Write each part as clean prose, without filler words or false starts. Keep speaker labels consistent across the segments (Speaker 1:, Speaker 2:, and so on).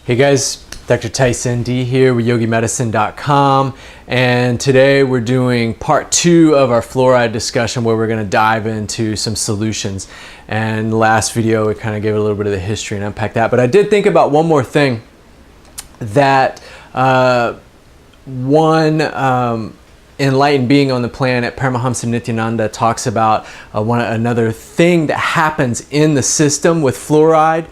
Speaker 1: Hey guys, Dr. Tice ND here with YogiMedicine.com, and today we're doing part 2 of our fluoride discussion where we're going to dive into some solutions. And the last video we kind of gave a little bit of the history and unpack that, but I did think about one more thing that enlightened being on the planet, Paramahamsa Nithyananda, talks about another thing that happens in the system with fluoride.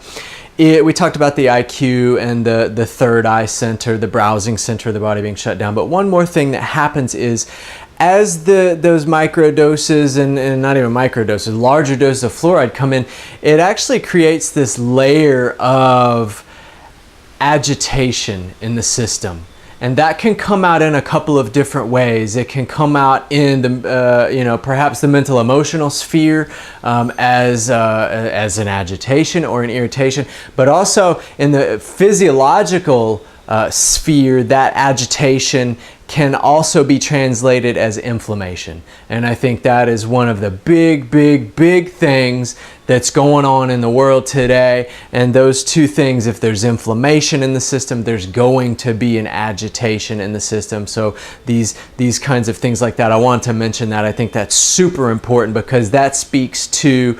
Speaker 1: We talked about the IQ and the third eye center, the browsing center of the body being shut down. But one more thing that happens is as those microdoses and not even microdoses, larger doses of fluoride come in, it actually creates this layer of agitation in the system. And that can come out in a couple of different ways. It can come out in the, perhaps the mental emotional sphere as an agitation or an irritation, but also in the physiological sphere, that agitation can also be translated as inflammation. And I think that is one of the big things that's going on in the world today. And those two things, if there's inflammation in the system, there's going to be an agitation in the system. So these kinds of things like that, I want to mention that. I think that's super important because that speaks to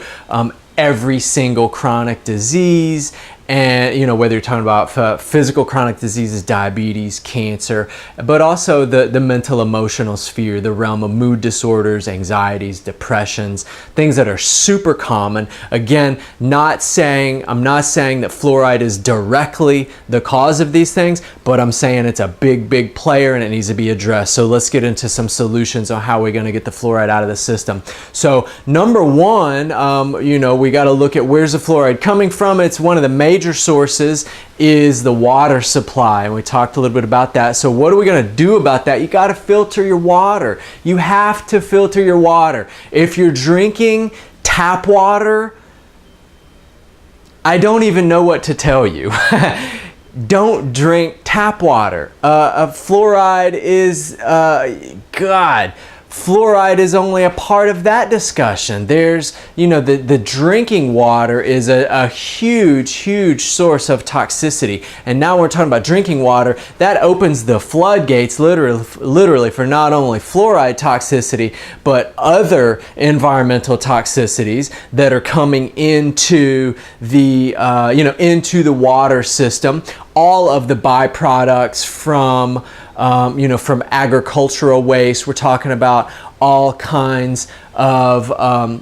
Speaker 1: every single chronic disease. And whether you're talking about physical chronic diseases, diabetes, cancer, but also the mental emotional sphere, the realm of mood disorders, anxieties, depressions, things that are super common. Again, I'm not saying that fluoride is directly the cause of these things, but I'm saying it's a big player and it needs to be addressed. So let's get into some solutions on how we're going to get the fluoride out of the system. So number one, we got to look at where's the fluoride coming from. It's one of the major sources is the water supply, and we talked a little bit about that. So what are we going to do about that? You got to filter your water. You have to filter your water. If you're drinking tap water, I don't even know what to tell you. Don't drink tap water. Fluoride is Fluoride is only a part of that discussion. There's, the drinking water is a huge source of toxicity. And now we're talking about drinking water. That opens the floodgates literally for not only fluoride toxicity, but other environmental toxicities that are coming into the, into the water system. All of the byproducts from agricultural waste. We're talking about all kinds of, of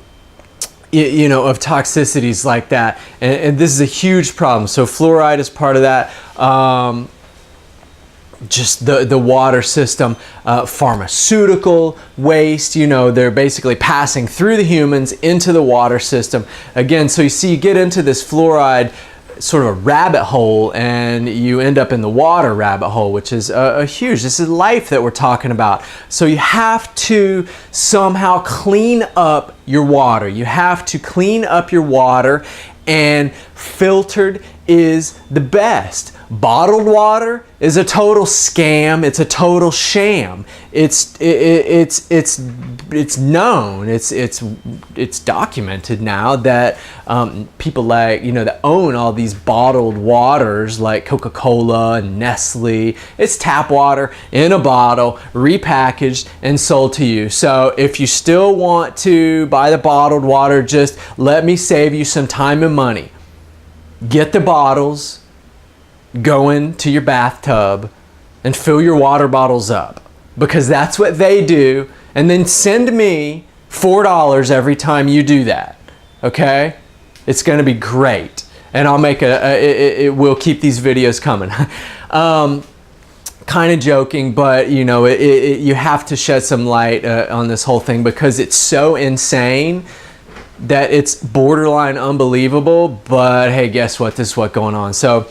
Speaker 1: toxicities like that. And this is a huge problem. So fluoride is part of that. Just the water system, pharmaceutical waste, they're basically passing through the humans into the water system. Again, so you get into this fluoride sort of a rabbit hole, and you end up in the water rabbit hole, which is this is life that we're talking about. So you have to somehow clean up your water. You have to clean up your water, and filtered is the best. Bottled water is a total scam. It's a total sham. It's known. It's documented now that people that own all these bottled waters like Coca-Cola and Nestle. It's tap water in a bottle, repackaged and sold to you. So if you still want to buy the bottled water, just let me save you some time and money. Get the bottles. Go into your bathtub and fill your water bottles up, because that's what they do, and then send me $4 every time you do that. Okay? It's going to be great, and I'll make we'll keep these videos coming. Kind of joking, but you have to shed some light on this whole thing, because it's so insane that it's borderline unbelievable. But hey, guess what? This is what's going on. So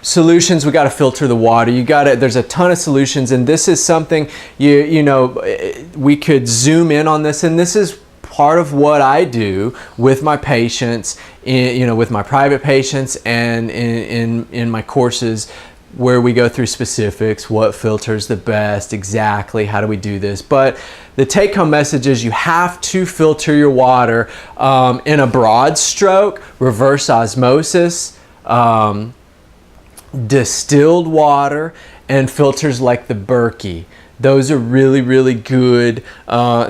Speaker 1: solutions, we got to filter the water. There's a ton of solutions, and this is something we could zoom in on this, and this is part of what I do with my patients, with my private patients, and in my courses, where we go through specifics, what filters the best, exactly how do we do this. But the take-home message is you have to filter your water in a broad stroke, reverse osmosis, distilled water, and filters like the Berkey. Those are really, really good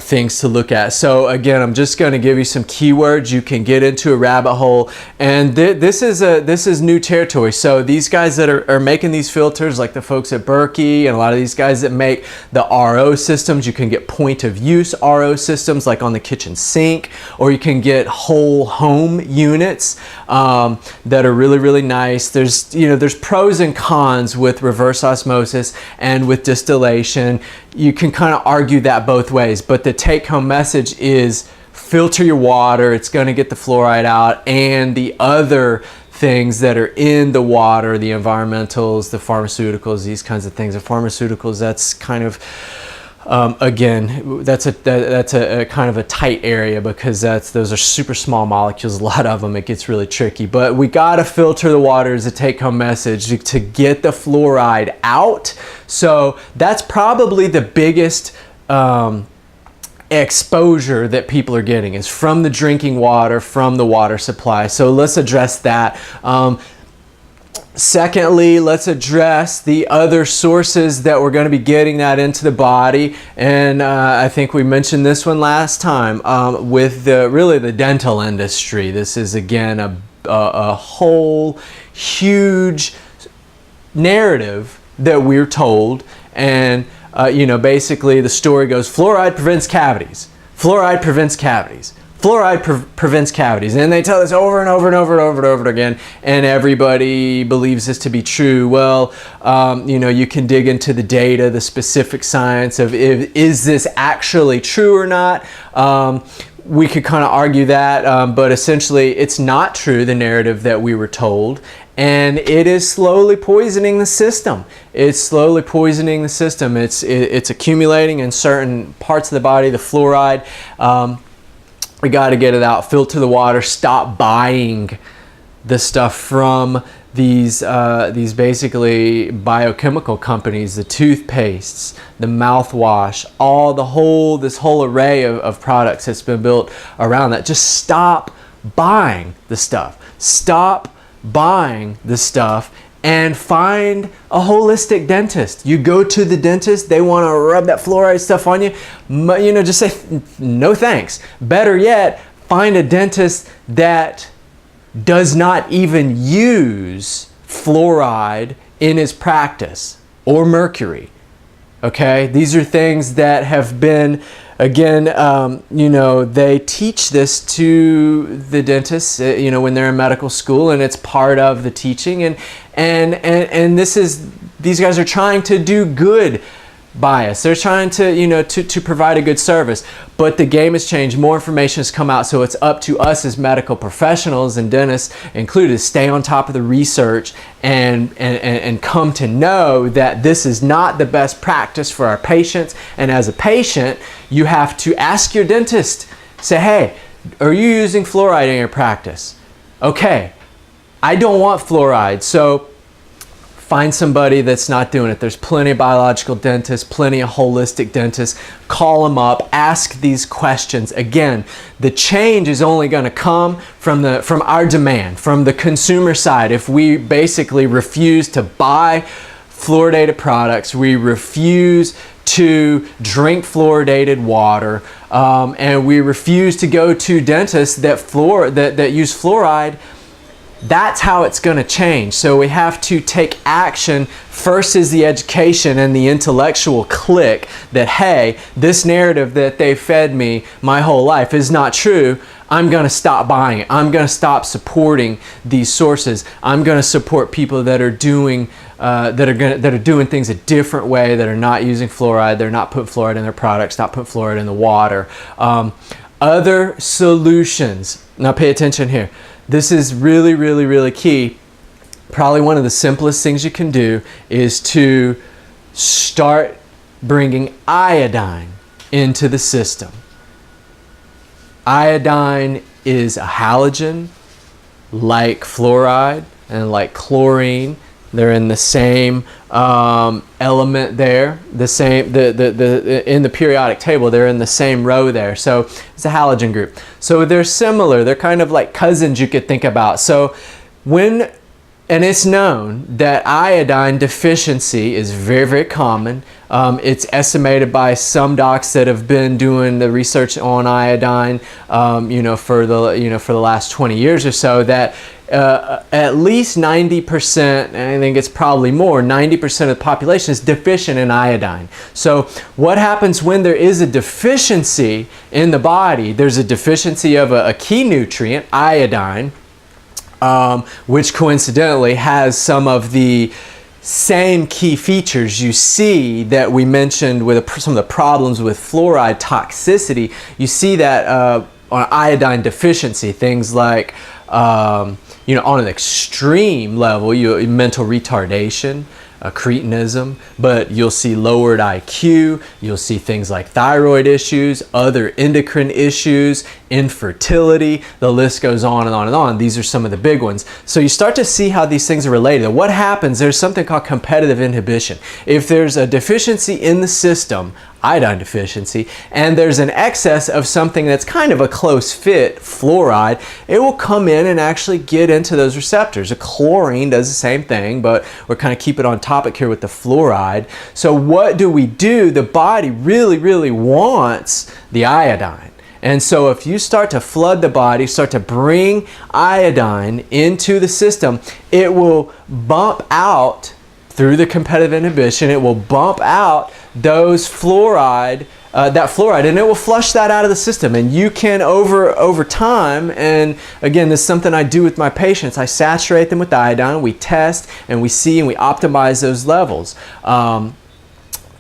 Speaker 1: things to look at. So again, I'm just going to give you some keywords. You can get into a rabbit hole, and this is new territory. So these guys that are making these filters, like the folks at Berkey, and a lot of these guys that make the RO systems, you can get point of use RO systems like on the kitchen sink, or you can get whole home units that are really, really nice. There's pros and cons with reverse osmosis and with distillation. You can kind of argue that both ways, but the take-home message is filter your water. It's going to get the fluoride out, and the other things that are in the water, the environmentals, the pharmaceuticals, these kinds of things. The pharmaceuticals, that's kind of again, that's a kind of a tight area, because those are super small molecules, a lot of them. It gets really tricky, but we got to filter the water as a take-home message to get the fluoride out. So that's probably the biggest exposure that people are getting, is from the drinking water, from the water supply. So let's address that. Secondly, let's address the other sources that we're going to be getting that into the body. And I think we mentioned this one last time with really the dental industry. This is again a whole huge narrative that we're told. And basically the story goes, fluoride prevents cavities. Fluoride prevents cavities. Fluoride prevents cavities, and they tell us over and over and over and over and over again, and everybody believes this to be true. Well, you can dig into the data, the specific science of is this actually true or not. We could kind of argue that, but essentially it's not true, the narrative that we were told, and it is slowly poisoning the system. It's slowly poisoning the system. It's accumulating in certain parts of the body, the fluoride. We got to get it out, filter the water, stop buying the stuff from these basically biochemical companies, the toothpastes, the mouthwash, this whole array of products that's been built around that. Just stop buying the stuff. Stop buying the stuff and find a holistic dentist. You go to the dentist, they want to rub that fluoride stuff on you, just say no thanks. Better yet, find a dentist that does not even use fluoride in his practice, or mercury. Okay, these are things that have been, again, they teach this to the dentists, when they're in medical school, and it's part of the teaching. And these guys are trying to do good by us. They're trying to, to provide a good service. But the game has changed. More information has come out, so it's up to us as medical professionals, and dentists included, to stay on top of the research and come to know that this is not the best practice for our patients. And as a patient, you have to ask your dentist, say, hey, are you using fluoride in your practice? Okay, I don't want fluoride, so find somebody that's not doing it. There's plenty of biological dentists, plenty of holistic dentists. Call them up, ask these questions. Again, the change is only going to come from our demand, from the consumer side. If we basically refuse to buy fluoridated products, we refuse to drink fluoridated water, and we refuse to go to dentists that use fluoride, that's how it's going to change. So we have to take action. First is the education and the intellectual click that, hey, this narrative that they fed me my whole life is not true. I'm going to stop buying it. I'm going to stop supporting these sources. I'm going to support people that are doing doing things a different way, that are not using fluoride. They're not putting fluoride in their products, not putting fluoride in the water. Other solutions. Now pay attention here. This is really, really, really key. Probably one of the simplest things you can do is to start bringing iodine into the system. Iodine is a halogen, like fluoride and like chlorine. They're in the same element there, the same in the periodic table. They're in the same row there. So it's a halogen group. So they're similar. They're kind of like cousins, you could think about. So when And it's known that iodine deficiency is very, very common. It's estimated by some docs that have been doing the research on iodine, for the last 20 years or so, that at least 90%, and I think it's probably more, 90% of the population is deficient in iodine. So what happens when there is a deficiency in the body? There's a deficiency of a key nutrient, iodine, which coincidentally has some of the same key features you see that we mentioned with some of the problems with fluoride toxicity. You see that on iodine deficiency, things like, on an extreme level, mental retardation, cretinism, but you'll see lowered IQ, you'll see things like thyroid issues, other endocrine issues, infertility, the list goes on and on and on. These are some of the big ones. So you start to see how these things are related. What happens, there's something called competitive inhibition. If there's a deficiency in the system, iodine deficiency, and there's an excess of something that's kind of a close fit, fluoride, it will come in and actually get into those receptors. A chlorine does the same thing, but we're kind of keep it on topic here with the fluoride. So what do? The body really, really wants the iodine. And so if you start to flood the body, start to bring iodine into the system, it will bump out through the competitive inhibition, it will bump out those fluoride, and it will flush that out of the system. And you can over time, and again, this is something I do with my patients, I saturate them with iodine, we test and we see and we optimize those levels.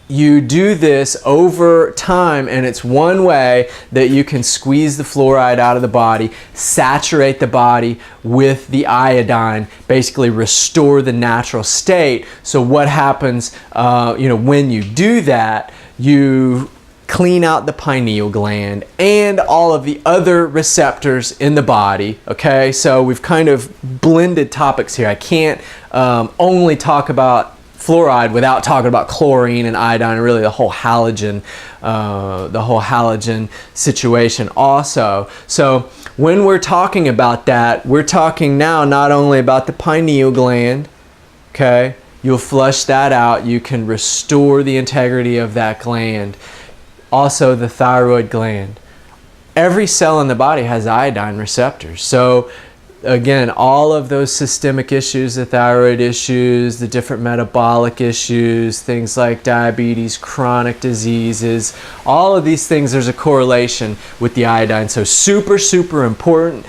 Speaker 1: You do this over time, and it's one way that you can squeeze the fluoride out of the body, saturate the body with the iodine, basically restore the natural state. So what happens, when you do that, you clean out the pineal gland and all of the other receptors in the body. Okay, so we've kind of blended topics here. I can't only talk about fluoride without talking about chlorine and iodine, and really the whole halogen situation also. So when we're talking about that, we're talking now not only about the pineal gland, okay? You'll flush that out. You can restore the integrity of that gland. Also the thyroid gland. Every cell in the body has iodine receptors. So again, all of those systemic issues, the thyroid issues, the different metabolic issues, things like diabetes, chronic diseases, all of these things, there's a correlation with the iodine. So super, super important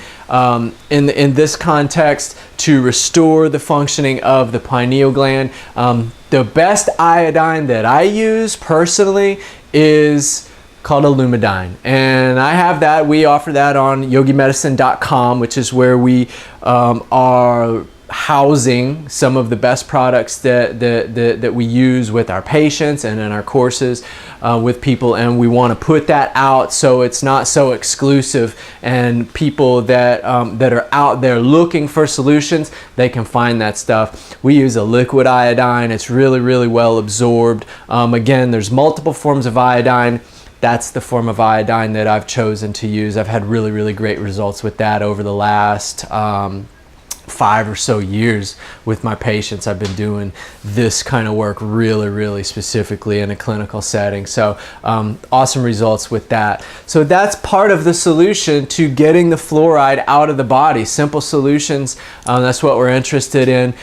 Speaker 1: in this context to restore the functioning of the pineal gland. The best iodine that I use personally is called Illumidine, and I have that. We offer that on yogimedicine.com, which is where we are housing some of the best products that we use with our patients and in our courses with people, and we want to put that out so it's not so exclusive, and people that are out there looking for solutions, they can find that stuff. We use a liquid iodine. It's really, really well absorbed. Again, there's multiple forms of iodine. That's the form of iodine that I've chosen to use. I've had really, really great results with that over the last 5 or so years with my patients. I've been doing this kind of work really, really specifically in a clinical setting. So awesome results with that. So that's part of the solution to getting the fluoride out of the body. Simple solutions, that's what we're interested in.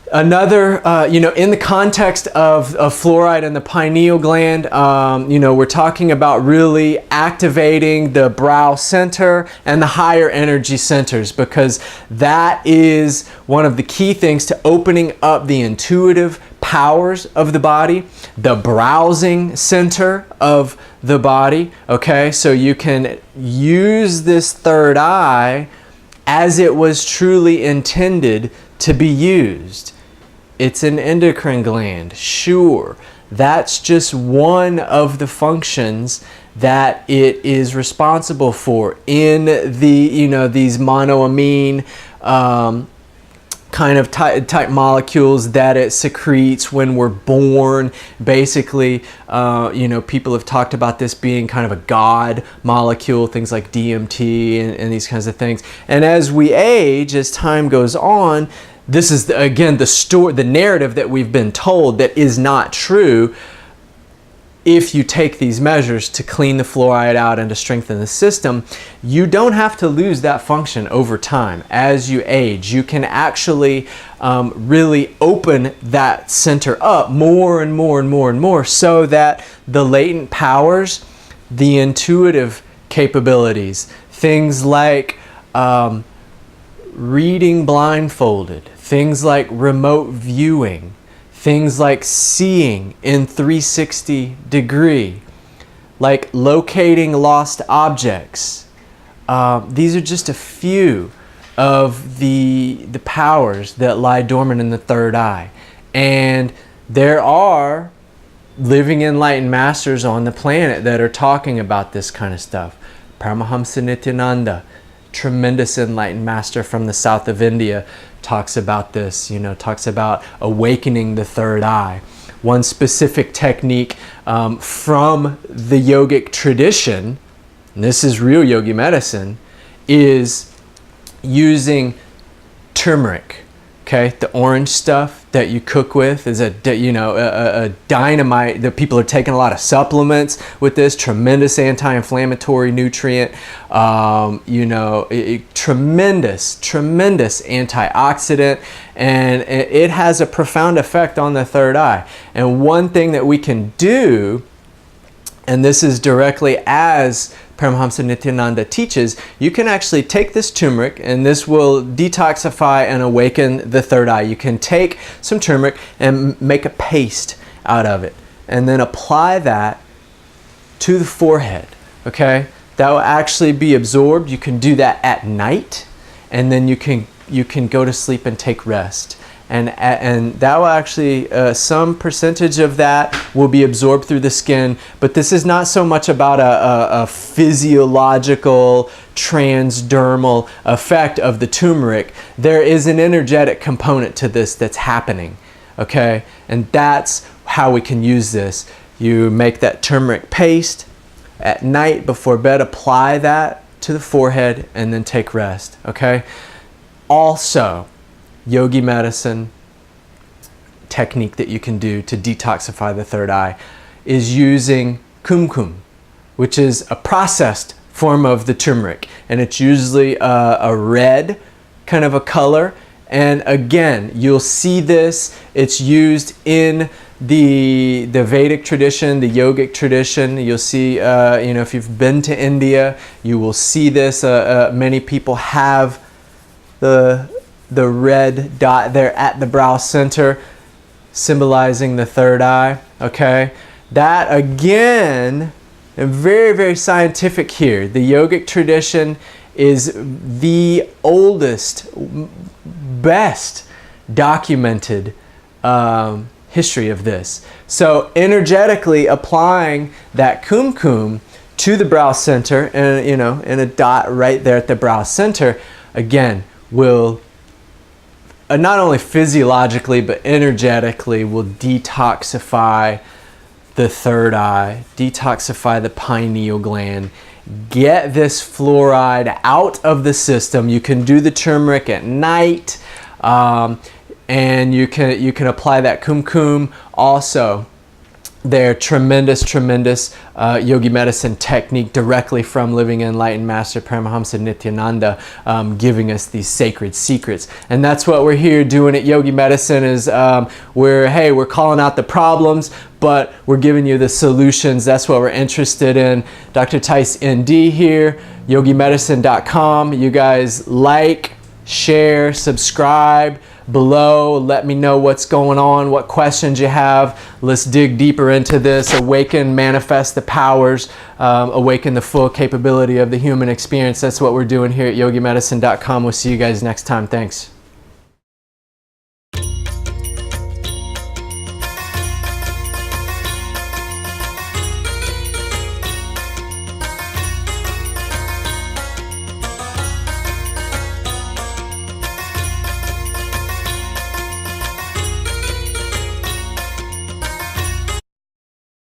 Speaker 1: Another, in the context of fluoride and the pineal gland, we're talking about really activating the brow center and the higher energy centers, because that is one of the key things to opening up the intuitive powers of the body, the browsing center of the body. Okay, so you can use this third eye as it was truly intended to be used. It's an endocrine gland, sure. That's just one of the functions that it is responsible for in the, these monoamine kind of type molecules that it secretes when we're born. Basically, people have talked about this being kind of a God molecule, things like DMT and these kinds of things. And as we age, as time goes on, this is, again, the narrative that we've been told that is not true. If you take these measures to clean the fluoride out and to strengthen the system, you don't have to lose that function over time as you age. You can actually really open that center up more and more and more and more, so that the latent powers, the intuitive capabilities, things like reading blindfolded, things like remote viewing, things like seeing in 360 degree, like locating lost objects. These are just a few of the powers that lie dormant in the third eye. And there are living enlightened masters on the planet that are talking about this kind of stuff. Paramahamsa Nithyananda, tremendous enlightened master from the south of India, talks about this, talks about awakening the third eye. One specific technique from the yogic tradition, and this is real yogi medicine, is using turmeric. Okay, the orange stuff that you cook with is a dynamite. The people are taking a lot of supplements with this. Tremendous anti-inflammatory nutrient. Tremendous antioxidant, and it has a profound effect on the third eye. And one thing that we can do, and this is directly as Paramahamsa Nithyananda teaches, you can actually take this turmeric, and this will detoxify and awaken the third eye. You can take some turmeric and make a paste out of it, and then apply that to the forehead, okay? That will actually be absorbed. You can do that at night, and then you can go to sleep and take rest. And that will actually, some percentage of that will be absorbed through the skin, but this is not so much about a physiological transdermal effect of the turmeric. There is an energetic component to this that's happening, okay? And that's how we can use this. You make that turmeric paste at night before bed, apply that to the forehead, and then take rest, okay? Also, yogi medicine technique that you can do to detoxify the third eye is using kumkum, which is a processed form of the turmeric, and it's usually a red kind of a color. And again, you'll see this, it's used in the Vedic tradition, the yogic tradition. You'll see, if you've been to India, you will see this. Many people have the red dot there at the brow center, symbolizing the third eye, okay? That, again, very, very scientific here. The yogic tradition is the oldest, best documented history of this. So energetically applying that kumkum to the brow center, and in a dot right there at the brow center, again, will not only physiologically but energetically will detoxify the third eye, detoxify the pineal gland, get this fluoride out of the system. You can do the turmeric at night, and you can apply that kumkum also. They're tremendous yogi medicine technique directly from living enlightened master Paramahamsa Nithyananda, giving us these sacred secrets. And that's what we're here doing at Yogi Medicine is we're calling out the problems, but we're giving you the solutions. That's what we're interested in. Dr. Tice ND here, yogimedicine.com. You guys like, share, subscribe below. Let me know what's going on, what questions you have. Let's dig deeper into this. Awaken, manifest the powers, awaken the full capability of the human experience. That's what we're doing here at yogimedicine.com. We'll see you guys next time. Thanks.